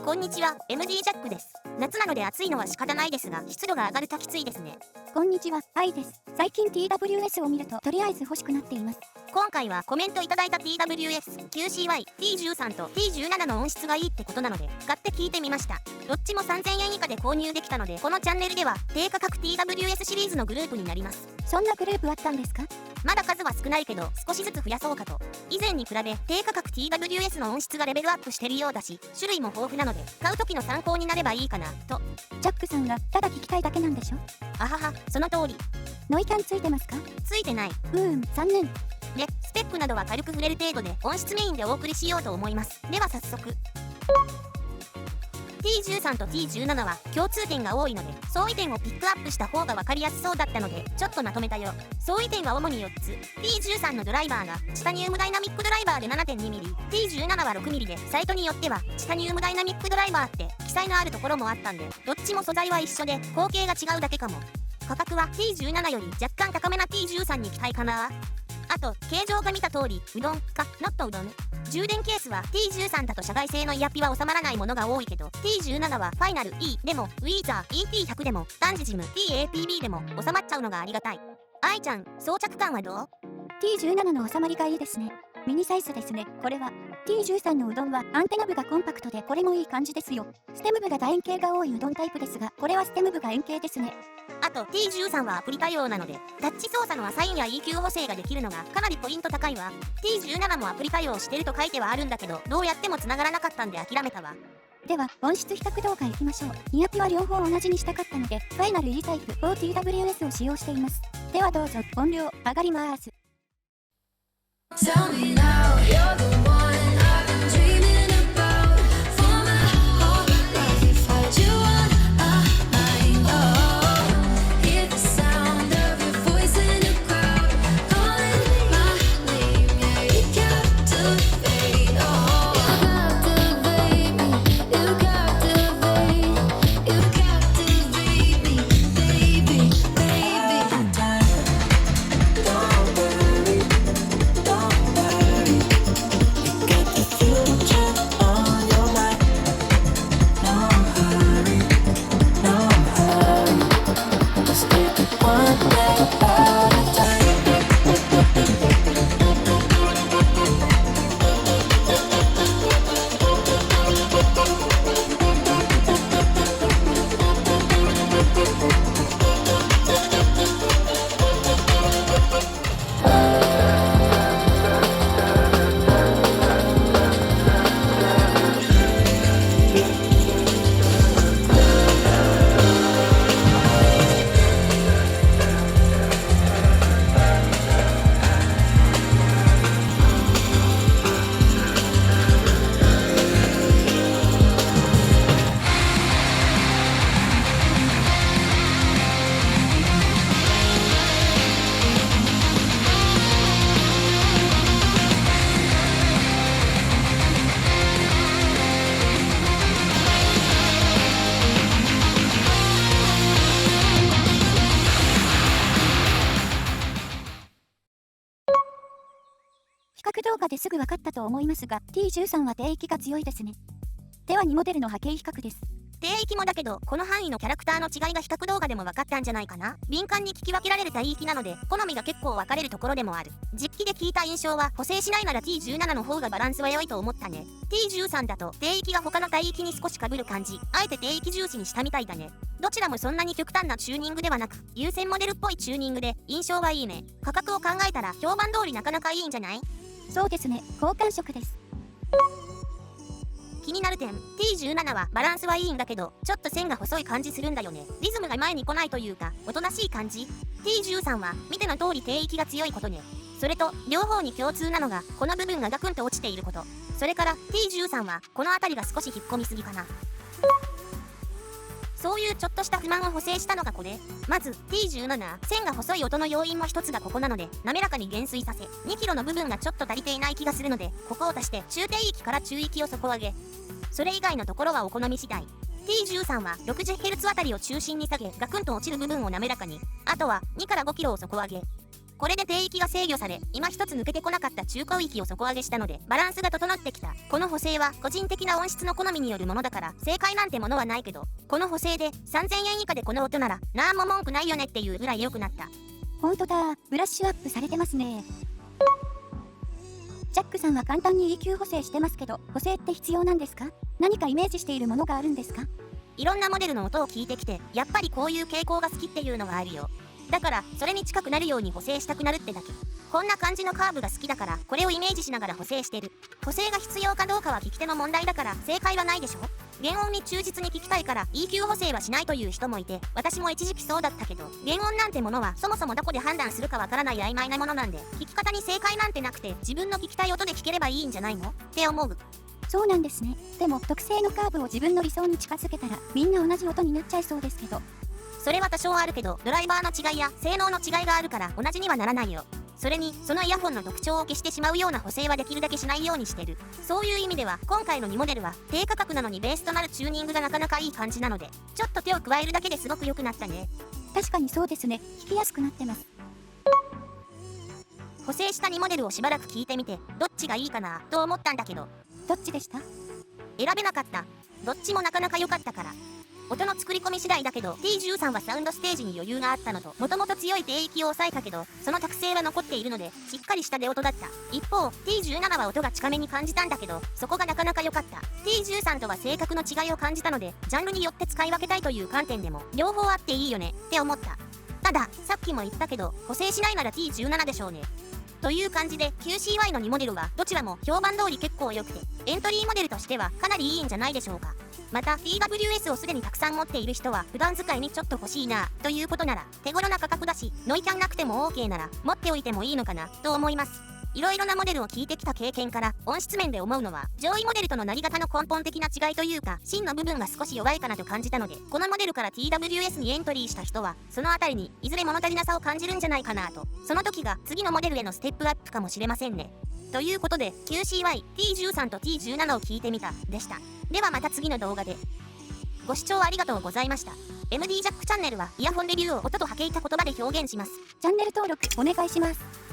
こんにちは、MD ジャックです。夏なので暑いのは仕方ないですが、湿度が上がるときついですね。こんにちは、愛です。最近 TWS を見るととりあえず欲しくなっています。今回はコメントいただいた TWS、QCY、T13 と T17 の音質がいいってことなので、買って聞いてみました。どっちも3000円以下で購入できたので、このチャンネルでは低価格 TWS シリーズのグループになります。そんなグループあったんですか？まだ数は少ないけど少しずつ増やそうかと。以前に比べ低価格 TWS の音質がレベルアップしてるようだし、種類も豊富なので買う時の参考になればいいかなと。ジャックさんがただ聞きたいだけなんでしょ？あはは、その通り。ノイキャンついてますか？ついてない。残念。で、スペックなどは軽く触れる程度で音質メインでお送りしようと思います。では早速。T13 と T17 は共通点が多いので、相違点をピックアップした方が分かりやすそうだったので、ちょっとまとめたよ。相違点は主に4つ。T13 のドライバーがチタニウムダイナミックドライバーで 7.2mm、T17 は 6mm で、サイトによってはチタニウムダイナミックドライバーって記載のあるところもあったんで、どっちも素材は一緒で口径が違うだけかも。価格は T17 より若干高めな T13 に期待かな。あと、形状が見た通り、うどんか、ノットうどん。充電ケースは T13 だと社外製のイヤピは収まらないものが多いけど、T17 はファイナル E でも、ウィーザー ET100 でも、ダンジジム TAPB でも収まっちゃうのがありがたい。愛ちゃん、装着感はどう？ T17 の収まりがいいですね。ミニサイズですね、これは。T13 のうどんはアンテナ部がコンパクトでこれもいい感じですよ。ステム部が楕円形が多いうどんタイプですが、これはステム部が円形ですね。あと T13 はアプリ対応なので、タッチ操作のアサインや EQ 補正ができるのがかなりポイント高いわ。T17 もアプリ対応してると書いてはあるんだけど、どうやっても繋がらなかったんで諦めたわ。では、音質比較動画いきましょう。イヤピは両方同じにしたかったので、ファイナル E タイプ 4TWS を使用しています。ではどうぞ、音量上がります。Tell me now, you're the one I've been dreaming about for my whole life. If I had you on my own, hear the sound of your voice in the crowd, calling my name. Yeah, you captivate. Oh, you captivate me. You captivate me, baby, baby. Don't worry.比較動画ですぐ分かったと思いますが、T13 は低域が強いですね。では2モデルの波形比較です。低域もだけど、この範囲のキャラクターの違いが比較動画でも分かったんじゃないかな。敏感に聞き分けられる帯域なので、好みが結構分かれるところでもある。実機で聞いた印象は、補正しないなら T17 の方がバランスは良いと思ったね。T13 だと低域が他の帯域に少し被る感じ。あえて低域重視にしたみたいだね。どちらもそんなに極端なチューニングではなく、優先モデルっぽいチューニングで、印象はいいね。価格を考えたら、評判通りなかなかいいんじゃない？そうですね、好感触です。気になる点、T17 はバランスはいいんだけど、ちょっと線が細い感じするんだよね。リズムが前に来ないというか、おとなしい感じ。T13 は見ての通り低域が強いことね。それと、両方に共通なのが、この部分がガクンと落ちていること。それから T13 は、この辺りが少し引っ込みすぎかな。そういうちょっとした不満を補正したのがこれ。まず T17、線が細い音の要因も一つがここなので、滑らかに減衰させ、2kgの部分がちょっと足りていない気がするので、ここを足して中低域から中域を底上げ。それ以外のところはお好み次第。T13 は 60Hz あたりを中心に下げ、ガクンと落ちる部分を滑らかに。あとは2から5kgを底上げ。これで低域が制御され、今一つ抜けてこなかった中高域を底上げしたので、バランスが整ってきた。この補正は個人的な音質の好みによるものだから、正解なんてものはないけど、この補正で3000円以下でこの音なら、なんも文句ないよねっていうぐらい良くなった。ほんとだ、ブラッシュアップされてますね。ジャックさんは簡単に EQ 補正してますけど、補正って必要なんですか？何かイメージしているものがあるんですか？いろんなモデルの音を聞いてきて、やっぱりこういう傾向が好きっていうのがあるよ。だからそれに近くなるように補正したくなるってだけ。こんな感じのカーブが好きだから、これをイメージしながら補正してる。補正が必要かどうかは聞き手の問題だから、正解はないでしょ。原音に忠実に聞きたいから EQ 補正はしないという人もいて、私も一時期そうだったけど、原音なんてものはそもそもどこで判断するかわからない曖昧なものなんで、聞き方に正解なんてなくて、自分の聞きたい音で聞ければいいんじゃないのって思う。そうなんですね。でも特性のカーブを自分の理想に近づけたら、みんな同じ音になっちゃいそうですけど。それは多少あるけど、ドライバーの違いや性能の違いがあるから同じにはならないよ。それに、そのイヤホンの特徴を消してしまうような補正はできるだけしないようにしてる。そういう意味では、今回の2モデルは、低価格なのにベースとなるチューニングがなかなかいい感じなので、ちょっと手を加えるだけですごく良くなったね。確かにそうですね。聞きやすくなってます。補正した2モデルをしばらく聞いてみて、どっちがいいかなと思ったんだけど、どっちでした？選べなかった。どっちもなかなか良かったから。音の作り込み次第だけど T13 はサウンドステージに余裕があったのと、もともと強い低域を抑えたけど、その特性は残っているのでしっかりした出音だった。一方 T17 は音が近めに感じたんだけど、そこがなかなか良かった。 T13 とは性格の違いを感じたので、ジャンルによって使い分けたいという観点でも両方あっていいよねって思った。たださっきも言ったけど、補正しないなら T17 でしょうね。という感じで QCY の2モデルはどちらも評判通り結構良くて、エントリーモデルとしてはかなりいいんじゃないでしょうか。また TWS をすでにたくさん持っている人は普段使いにちょっと欲しいなということなら、手頃な価格だしノイキャンなくても OK なら持っておいてもいいのかなと思います。いろいろなモデルを聞いてきた経験から音質面で思うのは、上位モデルとのなり方の根本的な違いというか、芯の部分が少し弱いかなと感じたので、このモデルから TWS にエントリーした人はそのあたりにいずれ物足りなさを感じるんじゃないかなと、その時が次のモデルへのステップアップかもしれませんね。ということで QCY T13 と T17 を聞いてみたでした。ではまた次の動画で。ご視聴ありがとうございました。MD ジャックチャンネルはイヤホンレビューを音と波形た言葉で表現します。チャンネル登録お願いします。